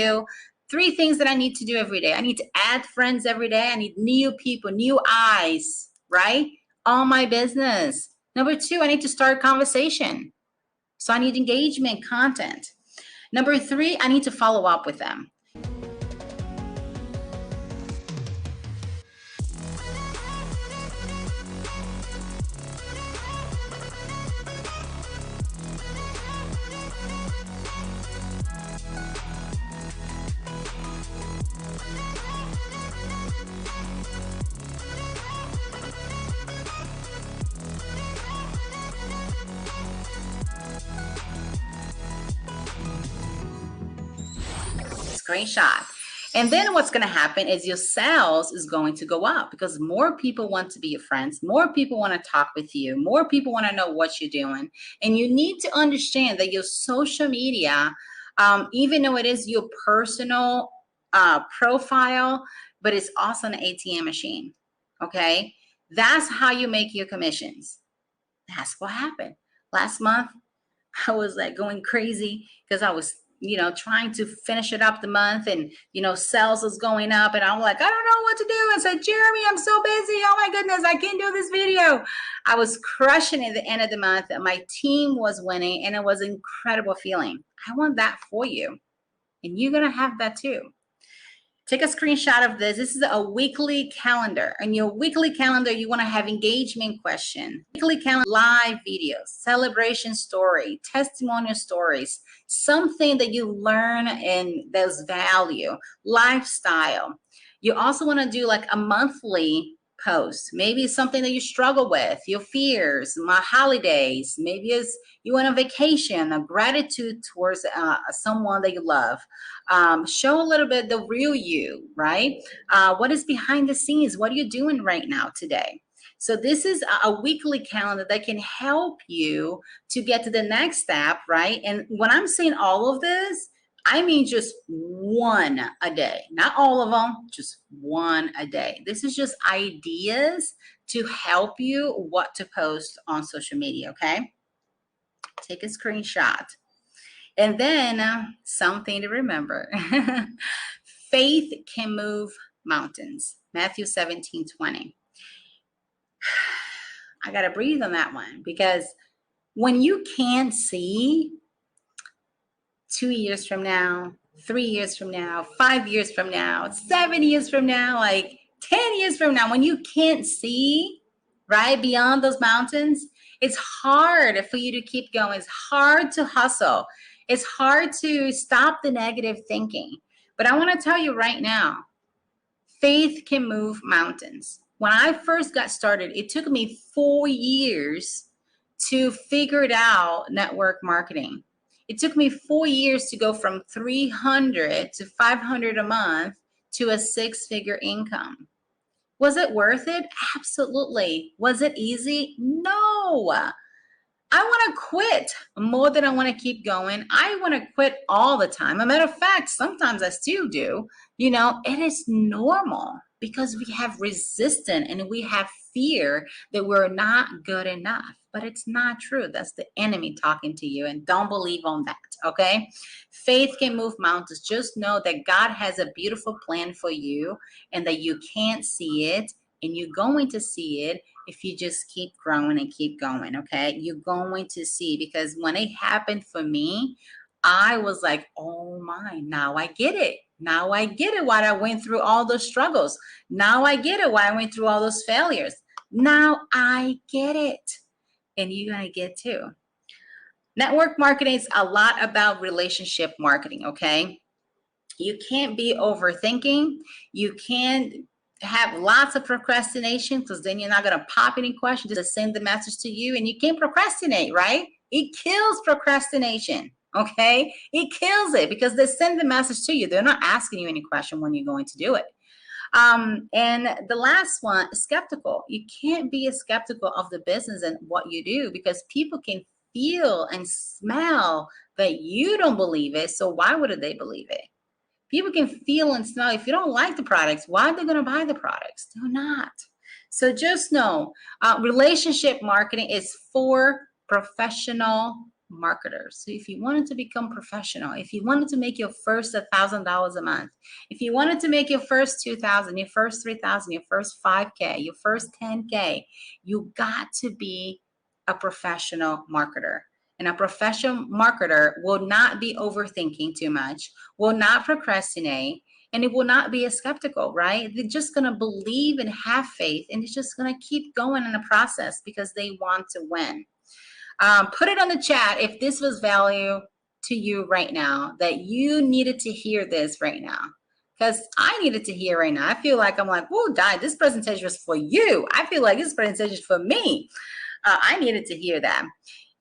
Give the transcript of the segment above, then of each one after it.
do 3 things that I need to do every day. I need to add friends every day. I need new people, new eyes, right? On my business. Number 2, I need to start conversation. So I need engagement content. Number 3, I need to follow up with them. Screenshot. And then what's going to happen is your sales is going to go up because more people want to be your friends. More people want to talk with you. More people want to know what you're doing. And you need to understand that your social media, even though it is your personal profile, but it's also an ATM machine. Okay. That's how you make your commissions. That's what happened. Last month, I was like going crazy because I was trying to finish it up the month, and, sales was going up, and I'm like, I don't know what to do. I said, Jeremy, I'm so busy. Oh my goodness, I can't do this video. I was crushing it at the end of the month. My team was winning, and it was an incredible feeling. I want that for you, and you're going to have that too. Take a screenshot of this. This is a weekly calendar. In your weekly calendar, you want to have engagement question, weekly calendar, live videos, celebration story, testimonial stories, something that you learn and there's value, lifestyle. You also want to do like a monthly post. Maybe it's something that you struggle with, your fears, my holidays. Maybe it's you on a vacation, a gratitude towards someone that you love. Show a little bit the real you, right? What is behind the scenes? What are you doing right now today? So this is a weekly calendar that can help you to get to the next step, right? And when I'm saying all of this, I mean just one a day, not all of them, just one a day. This is just ideas to help you what to post on social media, okay? Take a screenshot. And then something to remember. Faith can move mountains. Matthew 17:20. I got to breathe on that one, because when you can't see 2 years from now, 3 years from now, 5 years from now, 7 years from now, like 10 years from now, when you can't see right beyond those mountains, it's hard for you to keep going. It's hard to hustle. It's hard to stop the negative thinking. But I want to tell you right now, faith can move mountains. When I first got started, it took me 4 years to figure it out, network marketing. It took me 4 years to go from 300 to 500 a month to a 6-figure income. Was it worth it? Absolutely. Was it easy? No. I want to quit more than I want to keep going. I want to quit all the time. As a matter of fact, sometimes I still do. It is normal because we have resistance and we have fear that we're not good enough. But it's not true. That's the enemy talking to you, and don't believe on that, okay? Faith can move mountains. Just know that God has a beautiful plan for you and that you can't see it, and you're going to see it if you just keep growing and keep going, okay? You're going to see, because when it happened for me, I was like, oh my, now I get it. Now I get it why I went through all those struggles. Now I get it why I went through all those failures. Now I get it. And you're going to get too. Network marketing is a lot about relationship marketing, okay? You can't be overthinking. You can't have lots of procrastination, because then you're not going to pop any questions. Just send the message to you, and you can't procrastinate, right? It kills procrastination, okay? It kills it, because they send the message to you. They're not asking you any question when you're going to do it. And the last one, skeptical. You can't be a skeptical of the business and what you do, because people can feel and smell that you don't believe it. So why would they believe it? People can feel and smell. If you don't like the products, why are they going to buy the products? They're not. So just know, relationship marketing is for professional marketers. So if you wanted to become professional, if you wanted to make your first $1,000 a month, if you wanted to make your first 2,000, your first 3,000, your first 5K, your first 10K, you got to be a professional marketer. And a professional marketer will not be overthinking too much, will not procrastinate, and it will not be a skeptical, right? They're just going to believe and have faith, and it's just going to keep going in the process because they want to win. Put it on the chat if this was value to you right now, that you needed to hear this right now. Because I needed to hear right now. I feel like I'm like, whoa, Di, this presentation was for you. I feel like this presentation is for me. I needed to hear that.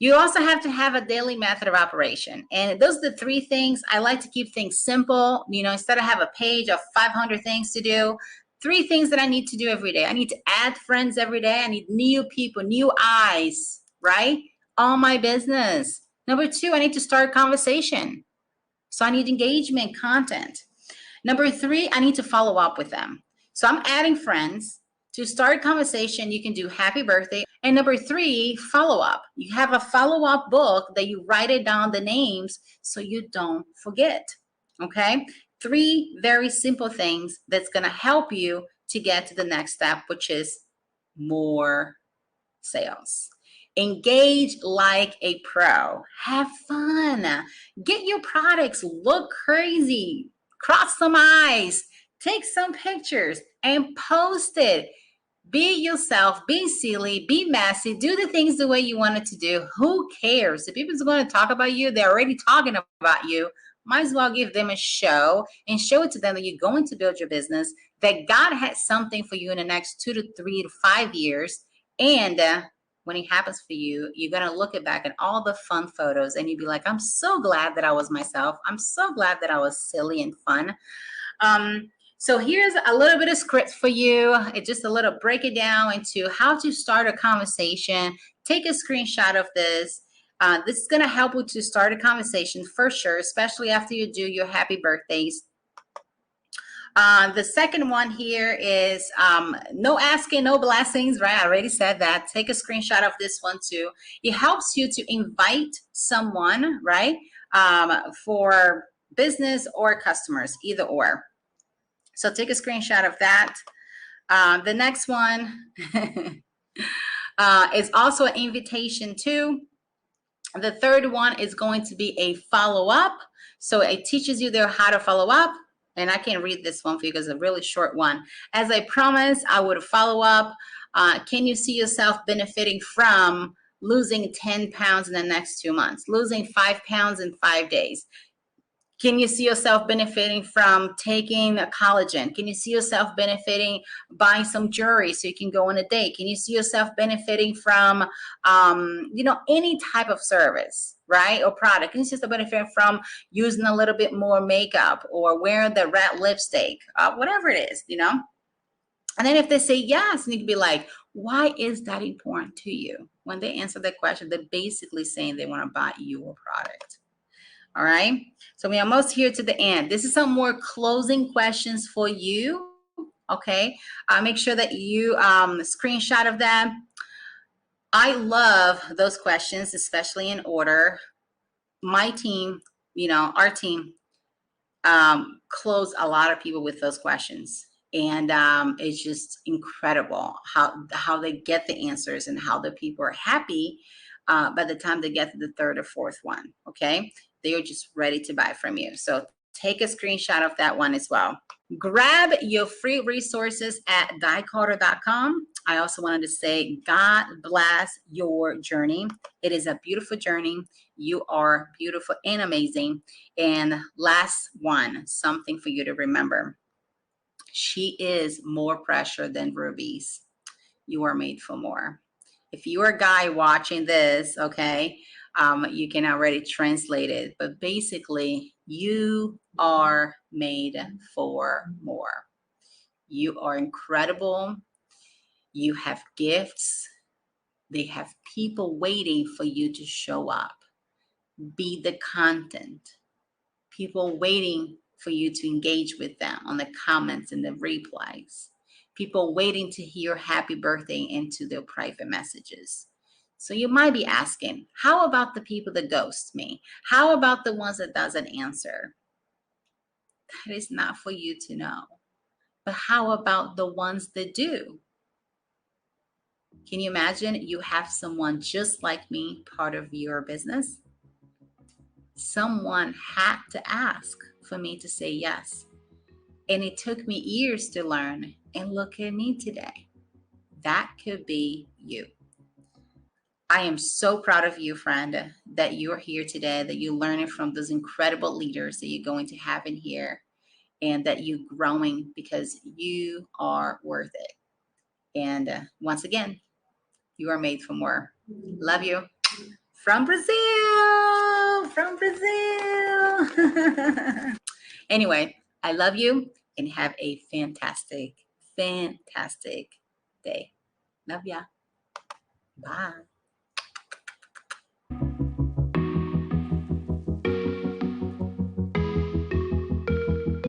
You also have to have a daily method of operation. And those are the 3 things. I like to keep things simple. You know, instead of have a page of 500 things to do, 3 things that I need to do every day. I need to add friends every day. I need new people, new eyes, right? On my business. Number 2, I need to start a conversation. So I need engagement content. Number 3, I need to follow up with them. So I'm adding friends. To start conversation, you can do happy birthday. And number 3, follow up. You have a follow up book that you write it down the names so you don't forget. Okay? 3 very simple things that's going to help you to get to the next step, which is more sales. Engage like a pro. Have fun. Get your products, look crazy, cross some eyes, take some pictures, and post it. Be yourself, be silly, be messy, do the things the way you want it to do. Who cares? If people's going to talk about you, they're already talking about you. Might as well give them a show and show it to them that you're going to build your business, that God has something for you in the next 2 to 3 to 5 years. And when it happens for you, you're going to look back at all the fun photos and you'll be like, I'm so glad that I was myself. I'm so glad that I was silly and fun. So here's a little bit of script for you. It's just a little break it down into how to start a conversation. Take a screenshot of this. This is going to help you to start a conversation for sure, especially after you do your happy birthdays. The second one here is no asking, no blessings, right? I already said that. Take a screenshot of this one too. It helps you to invite someone, right? For business or customers, either or. So take a screenshot of that. The next one is also an invitation too. The third one is going to be a follow-up. So it teaches you there how to follow up. And I can't read this one for you because it's a really short one. As I promised, I would follow up. Can you see yourself benefiting from losing 10 pounds in the next 2 months? Losing 5 pounds in 5 days? Can you see yourself benefiting from taking a collagen? Can you see yourself benefiting buying some jewelry so you can go on a date? Can you see yourself benefiting from, you know, any type of service, right? Or product? Can you see yourself benefiting from using a little bit more makeup or wearing the red lipstick, whatever it is, you know? And then if they say yes, you need to be like, why is that important to you? When they answer that question, they're basically saying they want to buy your product. All right, so we're almost here to the end. This is some more closing questions for you. Okay, make sure that you screenshot of them. I love those questions, especially in order. My team, you know, our team, close a lot of people with those questions, and it's just incredible how they get the answers and how the people are happy by the time they get to the 3rd or 4th one. Okay, they are just ready to buy from you. So take a screenshot of that one as well. Grab your free resources at diecarter.com. I also wanted to say, God bless your journey. It is a beautiful journey. You are beautiful and amazing. And last one, something for you to remember. She is more pressure than rubies. You are made for more. If you're a guy watching this, okay, you can already translate it, but basically you are made for more. You are incredible. You have gifts. They have people waiting for you to show up. Be the content. People waiting for you to engage with them on the comments and the replies. People waiting to hear happy birthday into their private messages. So you might be asking, how about the people that ghost me? How about the ones that doesn't answer? That is not for you to know. But how about the ones that do? Can you imagine you have someone just like me part of your business? Someone had to ask for me to say yes. And it took me years to learn. And look at me today. That could be you. I am so proud of you, friend, that you're here today, that you're learning from those incredible leaders that you're going to have in here, and that you're growing because you are worth it. And once again, you are made for more. Love you. From Brazil. From Brazil. Anyway, I love you and have a fantastic, fantastic day. Love ya. Bye.